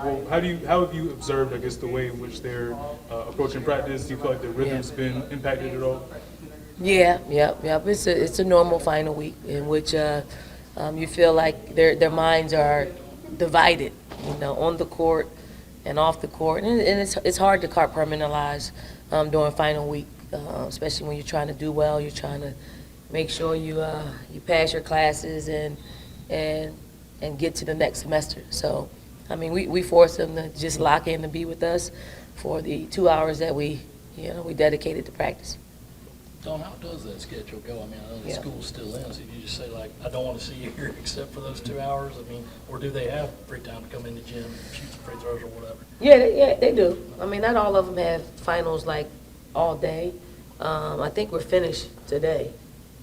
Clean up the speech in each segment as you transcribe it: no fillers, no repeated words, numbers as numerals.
Well, how have you observed, I guess, the way in which they're approaching practice? Do you feel like their Yeah. rhythm's been impacted at all? Yeah, yep. It's a normal final week in which you feel like their minds are divided, on the court and off the court, and it's hard to compartmentalize during final week, especially when you're trying to do well. You're trying to make sure you pass your classes and and get to the next semester. So, I mean, we force them to just lock in and be with us for the 2 hours that we dedicated to practice. Don, how does that schedule go? I mean, I know the Yeah. school's still in, so you just say like, I don't want to see you here except for those 2 hours? I mean, or do they have free time to come in the gym, shoot some free throws or whatever? Yeah, they do. I mean, not all of them have finals like all day. I think we're finished today.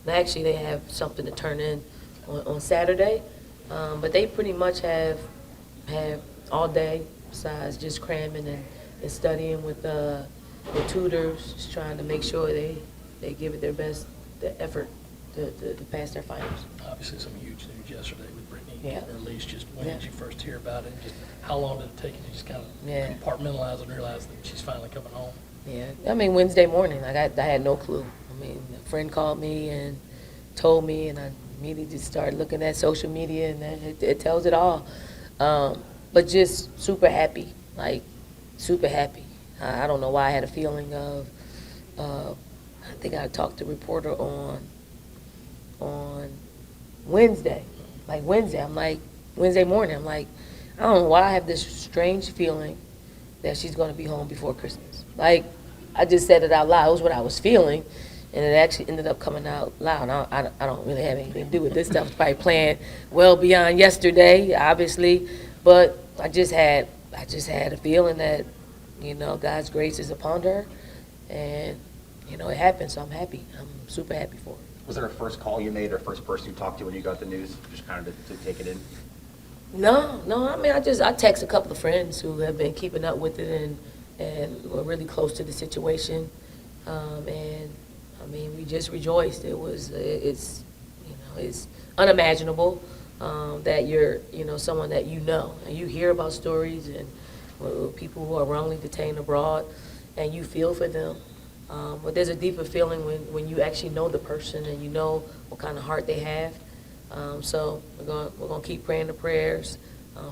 And actually, they have something to turn in on Saturday. But they pretty much have all day besides just cramming and studying with tutors, just trying to make sure they give it their effort to pass their finals. Obviously, some huge news yesterday with Britney. Yeah. Or at least just when Yeah. did you first hear about it? Just how long did it take you to just kind of Yeah. compartmentalize and realize that she's finally coming home? Yeah, I mean, Wednesday morning, like I had no clue. I mean, a friend called me and told me, and I immediately just started looking at social media, and then it tells it all. But just super happy, like super happy. I don't know why I had a feeling of, I think I talked to a reporter on Wednesday, Wednesday morning, I'm like, I don't know why I have this strange feeling that she's going to be home before Christmas. Like, I just said it out loud. It was what I was feeling, and it actually ended up coming out loud. I don't really have anything to do with this stuff. It's probably planned well beyond yesterday, obviously, but I just had a feeling that, God's grace is upon her, and, it happened, so I'm happy. I'm super happy for her. Was there a first call you made or first person you talked to when you got the news, just kind of to take it in? No. I mean, I text a couple of friends who have been keeping up with it and were really close to the situation, and I mean, we just rejoiced. It's unimaginable that you're someone that and you hear about stories and people who are wrongly detained abroad, and you feel for them. But there's a deeper feeling when you actually know the person and you know what kind of heart they have. So we're gonna keep praying the prayers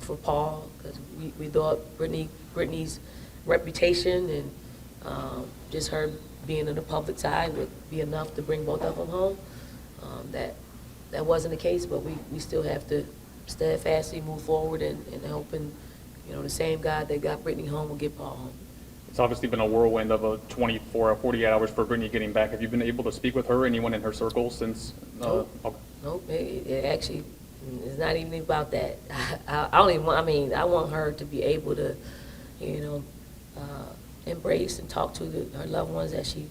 for Paul, because we thought Britney's reputation and just her being in the public eye would be enough to bring both of them home. That wasn't the case, but we still have to steadfastly move forward and hoping the same God that got Britney home will get Paul home. It's obviously been a whirlwind of a 24 or 48 hours for Britney getting back. Have you been able to speak with her, anyone in her circle since? Nope. Okay. Nope, it actually is not even about that. I don't even want, I mean, I want her to be able to, embrace and talk to her loved ones that she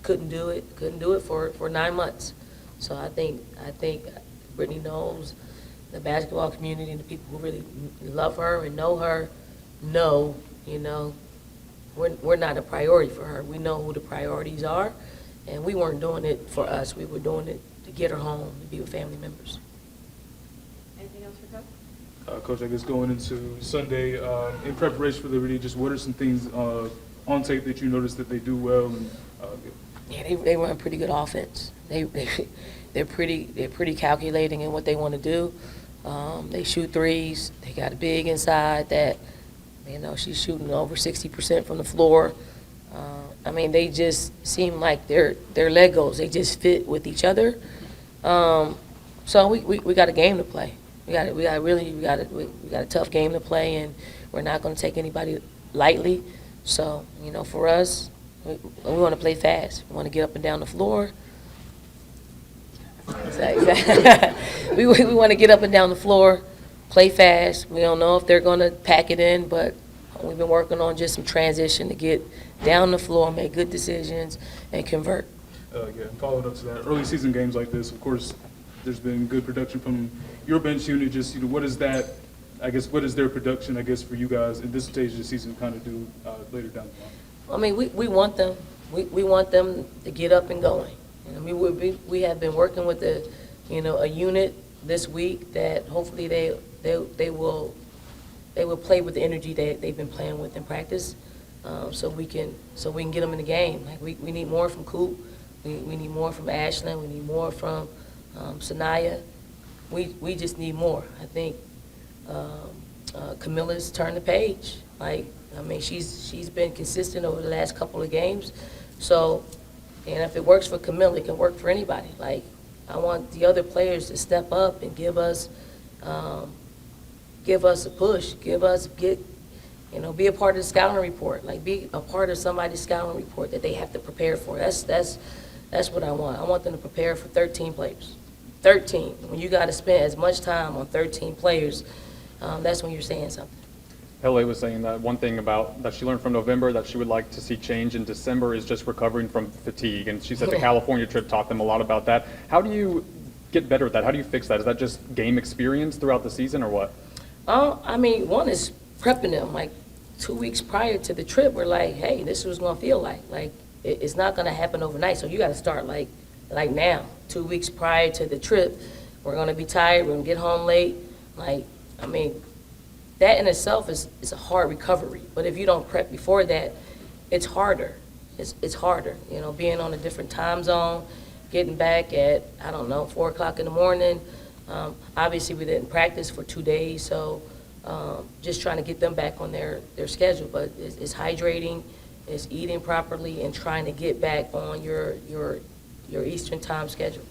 couldn't do it for 9 months. So I think Britney knows, the basketball community and the people who really love her and know her know, we're not a priority for her. We know who the priorities are, and we weren't doing it for us. We were doing it to get her home, to be with family members. Anything else for Coach? Coach, I guess going into Sunday, in preparation for Liberty, just what are some things on tape that you noticed that they do well? And Yeah, they run pretty good offense. They're pretty calculating in what they want to do. They shoot threes. They got a big inside that, she's shooting over 60% from the floor. I mean, they just seem like they're Legos. They just fit with each other. So we got a game to play. We got a tough game to play, and we're not going to take anybody lightly. So for us, we want to play fast. We want to get up and down the floor. We want to get up and down the floor, play fast. We don't know if they're going to pack it in, but we've been working on just some transition to get down the floor, make good decisions, and convert. Yeah, following up to that, early season games like this, of course, there's been good production from your bench unit. Just what is that? I guess what is their production? I guess for you guys in this stage of the season, kind of do later down the line. I mean, we want them. We want them to get up and going. I mean, we have been working with a unit this week that hopefully they will they will play with the energy that they've been playing with in practice, so we can get them in the game. Like we need more from Coop, we need more from Ashlyn, we need more from Sanaya. We just need more. I think Camilla's turned the page. Like, I mean, she's been consistent over the last couple of games. So, and if it works for Camilla, it can work for anybody. Like, I want the other players to step up and give us a push, be a part of the scouting report, like be a part of somebody's scouting report that they have to prepare for. That's what I want. I want them to prepare for 13 players. 13. When you got to spend as much time on 13 players, that's when you're saying something. Pele was saying that one thing about that she learned from November that she would like to see change in December is just recovering from fatigue. And she said the California trip taught them a lot about that. How do you get better at that? How do you fix that? Is that just game experience throughout the season or what? I mean, one is prepping them. Like 2 weeks prior to the trip, we're like, hey, this is what it's going to feel like. Like, it's not going to happen overnight. So you got to start like now, 2 weeks prior to the trip. We're going to be tired. We're going to get home late. Like, I mean, that in itself is a hard recovery. But if you don't prep before that, it's harder. It's harder, being on a different time zone, getting back at, 4 o'clock in the morning. Obviously, we didn't practice for 2 days, so just trying to get them back on their schedule. But it's hydrating, it's eating properly, and trying to get back on your Eastern time schedule.